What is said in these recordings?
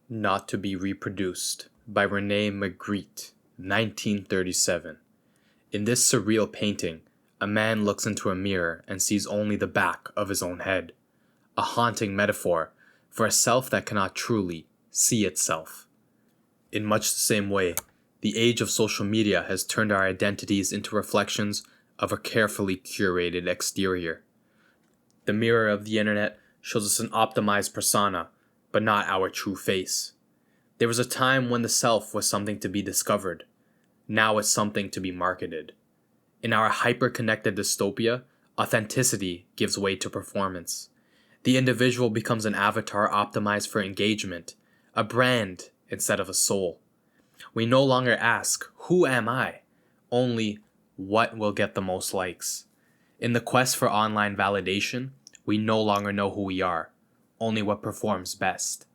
Not to be Reproduced by Rene Magritte, 1937. In this surreal painting, a man looks into a mirror and sees only the back of his own head, a haunting metaphor for a self that cannot truly see itself. In much the same way, the age of social media has turned our identities into reflections of a carefully curated exterior. The mirror of the internet shows us an optimized persona, but not our true face. There was a time when the self was something to be discovered. Now it's something to be marketed. In our hyper-connected dystopia, authenticity gives way to performance. The individual becomes an avatar optimized for engagement, a brand instead of a soul. We no longer ask, "Who am I?" Only, "What will get the most likes?" In the quest for online validation, we no longer know who we are, only what performs best.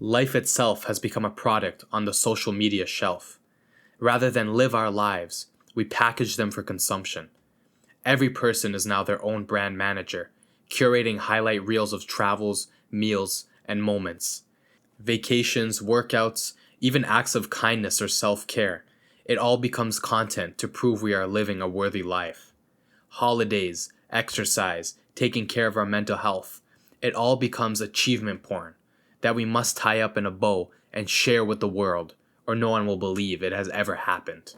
Life itself has become a product on the social media shelf. Rather than live our lives, we package them for consumption. Every person is now their own brand manager, curating highlight reels of travels, meals, and moments. Vacations, workouts, even acts of kindness or self-care. It all becomes content to prove we are living a worthy life. Holidays, exercise, taking care of our mental health. It all becomes achievement porn that we must tie up in a bow and share with the world, or no one will believe it has ever happened.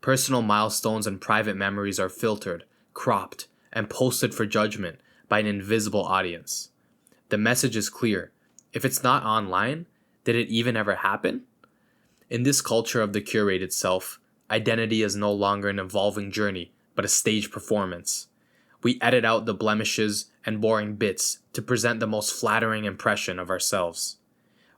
Personal milestones and private memories are filtered, cropped, and posted for judgment by an invisible audience. The message is clear. If it's not online, did it even ever happen? In this culture of the curated self, identity is no longer an evolving journey, but a staged performance. We edit out the blemishes and boring bits to present the most flattering impression of ourselves.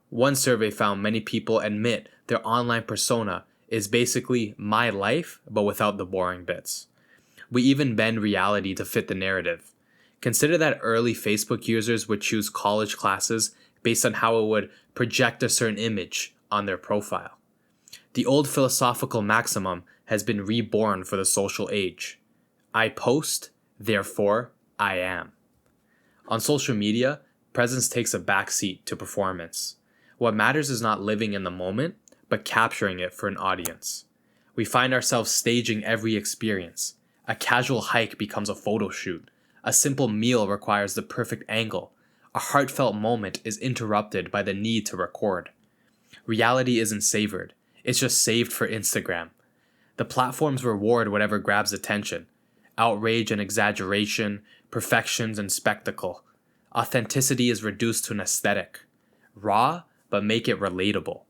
One survey found many people admit their online persona is basically my life, but without the boring bits. We even bend reality to fit the narrative. Consider that early Facebook users would choose college classes based on how it would project a certain image on their profile. The old philosophical maximum has been reborn for the social age. I post, therefore I am. On social media, presence takes a backseat to performance. What matters is not living in the moment, but capturing it for an audience. We find ourselves staging every experience. A casual hike becomes a photo shoot. A simple meal requires the perfect angle. A heartfelt moment is interrupted by the need to record. Reality isn't savored. It's just saved for Instagram. The platforms reward whatever grabs attention. Outrage and exaggeration, perfections and spectacle. Authenticity is reduced to an aesthetic. Raw, but make it relatable.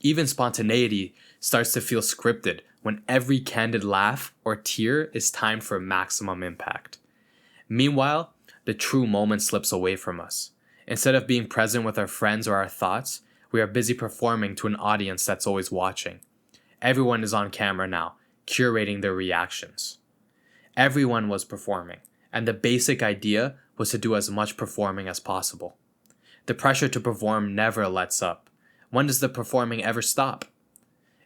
Even spontaneity starts to feel scripted when every candid laugh or tear is timed for maximum impact. Meanwhile, the true moment slips away from us. Instead of being present with our friends or our thoughts, we are busy performing to an audience that's always watching. Everyone is on camera now, curating their reactions. Everyone was performing, and the basic idea was to do as much performing as possible. The pressure to perform never lets up. When does the performing ever stop?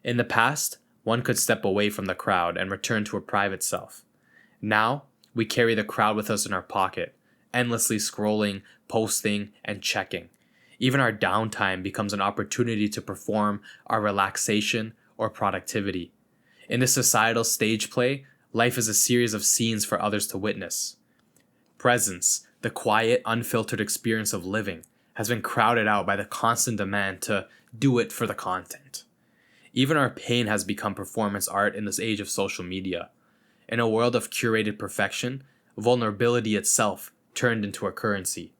In the past, one could step away from the crowd and return to a private self. Now, we carry the crowd with us in our pocket, endlessly scrolling, posting, and checking. Even our downtime becomes an opportunity to perform our relaxation or productivity. In this societal stage play, life is a series of scenes for others to witness. Presence, the quiet, unfiltered experience of living, has been crowded out by the constant demand to do it for the content. Even our pain has become performance art in this age of social media. In a world of curated perfection, vulnerability itself turned into a currency.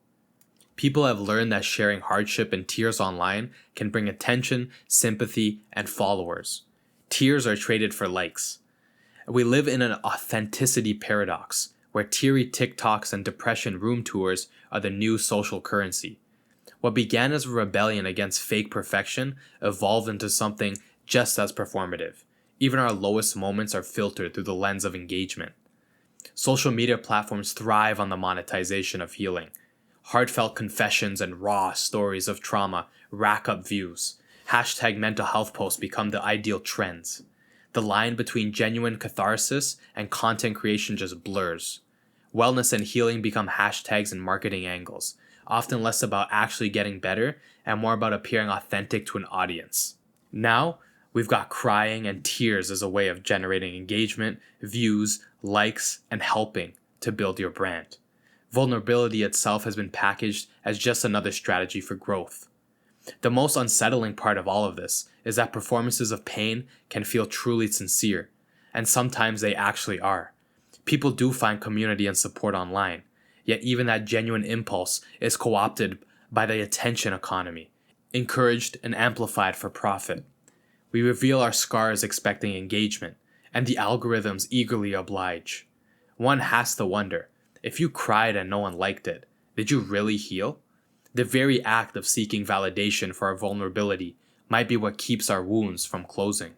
People have learned that sharing hardship and tears online can bring attention, sympathy, and followers. Tears are traded for likes. We live in an authenticity paradox, where teary TikToks and depression room tours are the new social currency. What began as a rebellion against fake perfection evolved into something just as performative. Even our lowest moments are filtered through the lens of engagement. Social media platforms thrive on the monetization of healing. Heartfelt confessions and raw stories of trauma rack up views. Hashtag mental health posts become the ideal trends. The line between genuine catharsis and content creation just blurs. Wellness and healing become hashtags and marketing angles. often less about actually getting better and more about appearing authentic to an audience. Now, we've got crying and tears as a way of generating engagement, views, likes, and helping to build your brand. Vulnerability itself has been packaged as just another strategy for growth. The most unsettling part of all of this is that performances of pain can feel truly sincere, and sometimes they actually are. People do find community and support online, yet even that genuine impulse is co-opted by the attention economy, encouraged and amplified for profit. We reveal our scars expecting engagement, and the algorithms eagerly oblige. One has to wonder, if you cried and no one liked it, did you really heal? The very act of seeking validation for our vulnerability might be what keeps our wounds from closing.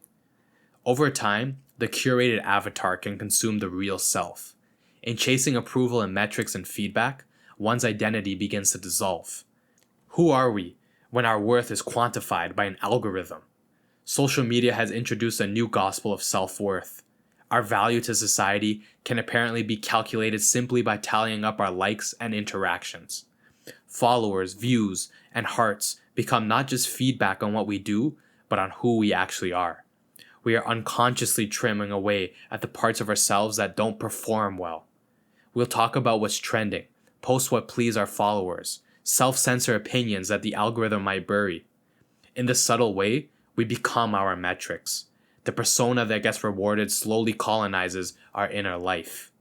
Over time, the curated avatar can consume the real self. In chasing approval and metrics and feedback, one's identity begins to dissolve. Who are we when our worth is quantified by an algorithm? Social media has introduced a new gospel of self-worth. Our value to society can apparently be calculated simply by tallying up our likes and interactions. Followers, views, and hearts become not just feedback on what we do, but on who we actually are. We are unconsciously trimming away at the parts of ourselves that don't perform well. We'll talk about what's trending, post what please our followers, self-censor opinions that the algorithm might bury. In this subtle way, we become our metrics. The persona that gets rewarded slowly colonizes our inner life.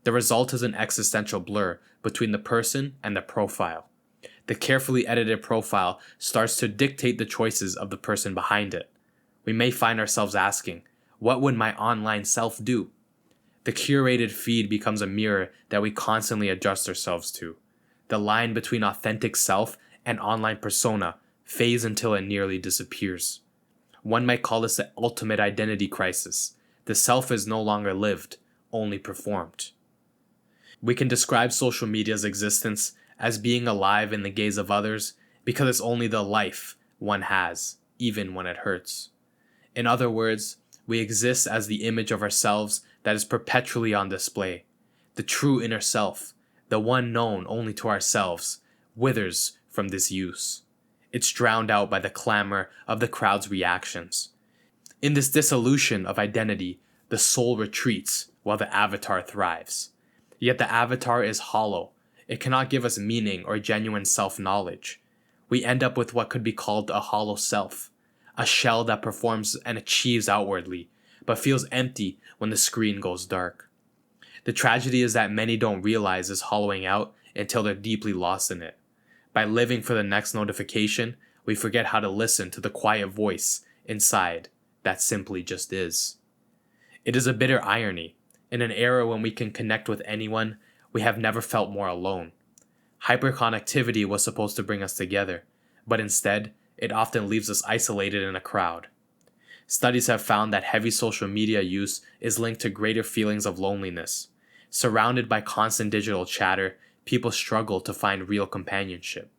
The result is an existential blur between the person and the profile. The carefully edited profile starts to dictate the choices of the person behind it. We may find ourselves asking, what would my online self do? The curated feed becomes a mirror that we constantly adjust ourselves to. The line between authentic self and online persona fades until it nearly disappears. One might call this the ultimate identity crisis. The self is no longer lived, only performed. We can describe social media's existence as being alive in the gaze of others because it's only the life one has, even when it hurts. In other words, we exist as the image of ourselves that is perpetually on display. The true inner self, the one known only to ourselves, withers from this use. It's drowned out by the clamor of the crowd's reactions. In this dissolution of identity, the soul retreats while the avatar thrives. Yet the avatar is hollow. It cannot give us meaning or genuine self-knowledge. We end up with what could be called a hollow self, a shell that performs and achieves outwardly, but feels empty when the screen goes dark. The tragedy is that many don't realize this hollowing out until they're deeply lost in it. By living for the next notification, we forget how to listen to the quiet voice inside that simply just is. It is a bitter irony. In an era when we can connect with anyone, we have never felt more alone. Hyperconnectivity was supposed to bring us together, but instead, it often leaves us isolated in a crowd. Studies have found that heavy social media use is linked to greater feelings of loneliness. Surrounded by constant digital chatter, people struggle to find real companionship.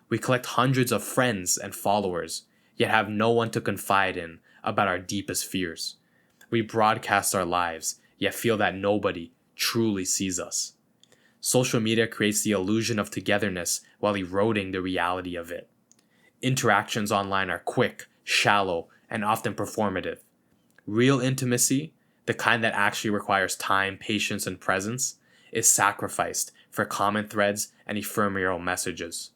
We collect hundreds of friends and followers, yet have no one to confide in about our deepest fears. We broadcast our lives, yet feel that nobody truly sees us. Social media creates the illusion of togetherness while eroding the reality of it. Interactions online are quick, shallow, and often performative. Real intimacy, the kind that actually requires time, patience, and presence, is sacrificed for common threads and ephemeral messages.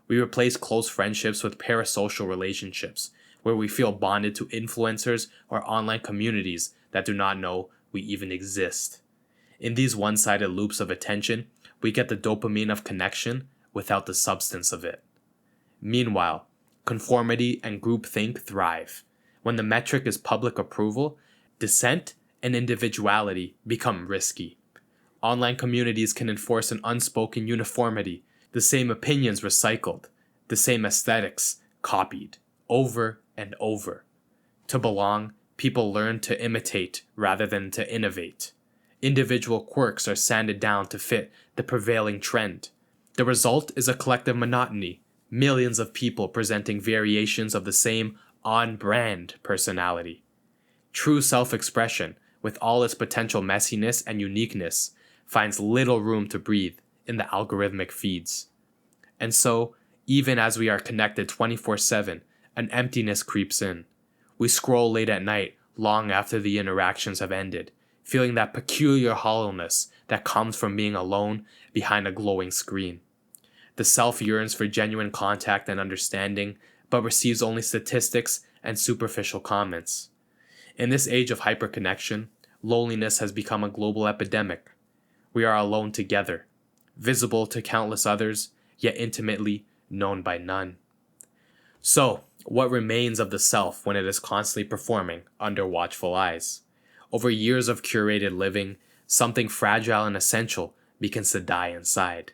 We replace close friendships with parasocial relationships, where we feel bonded to influencers or online communities that do not know we even exist. In these one-sided loops of attention, we get the dopamine of connection without the substance of it. Meanwhile, conformity and groupthink thrive. When the metric is public approval, dissent and individuality become risky. Online communities can enforce an unspoken uniformity, the same opinions recycled, the same aesthetics copied, over and over. To belong, people learn to imitate rather than to innovate. Individual quirks are sanded down to fit the prevailing trend. The result is a collective monotony, millions of people presenting variations of the same on-brand personality. True self-expression, with all its potential messiness and uniqueness, finds little room to breathe in the algorithmic feeds. And so, even as we are connected 24/7, an emptiness creeps in. We scroll late at night, long after the interactions have ended, feeling that peculiar hollowness that comes from being alone behind a glowing screen. The self yearns for genuine contact and understanding, but receives only statistics and superficial comments. In this age of hyperconnection, loneliness has become a global epidemic. We are alone together, visible to countless others, yet intimately known by none. So, what remains of the self when it is constantly performing under watchful eyes? Over years of curated living, something fragile and essential begins to die inside.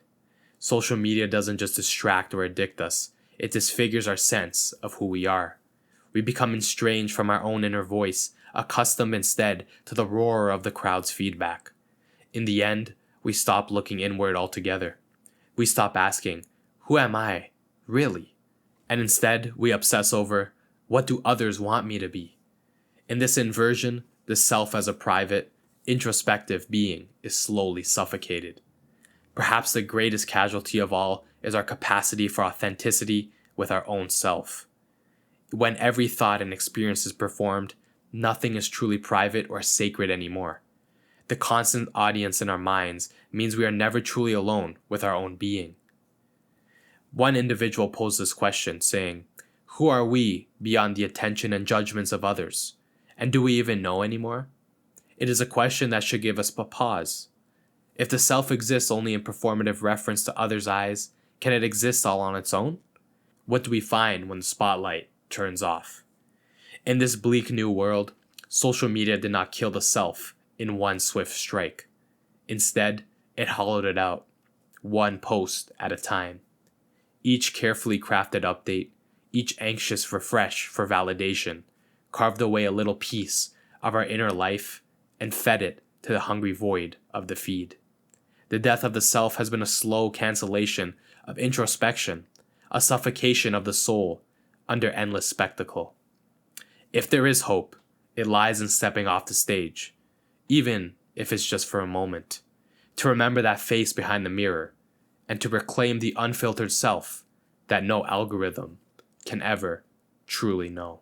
Social media doesn't just distract or addict us, it disfigures our sense of who we are. We become estranged from our own inner voice, accustomed instead to the roar of the crowd's feedback. In the end, we stop looking inward altogether. We stop asking, who am I, really? And instead, we obsess over, what do others want me to be? In this inversion, the self as a private, introspective being is slowly suffocated. Perhaps the greatest casualty of all is our capacity for authenticity with our own self. When every thought and experience is performed, nothing is truly private or sacred anymore. The constant audience in our minds means we are never truly alone with our own being. One individual posed this question, saying, who are we beyond the attention and judgments of others? And do we even know anymore? It is a question that should give us a pause. If the self exists only in performative reference to others' eyes, can it exist all on its own? What do we find when the spotlight turns off? In this bleak new world, social media did not kill the self in one swift strike. Instead, it hollowed it out, one post at a time. Each carefully crafted update, each anxious refresh for validation, carved away a little piece of our inner life and fed it to the hungry void of the feed. The death of the self has been a slow cancellation of introspection, a suffocation of the soul under endless spectacle. If there is hope, it lies in stepping off the stage, even if it's just for a moment, to remember that face behind the mirror, and to reclaim the unfiltered self that no algorithm can ever truly know.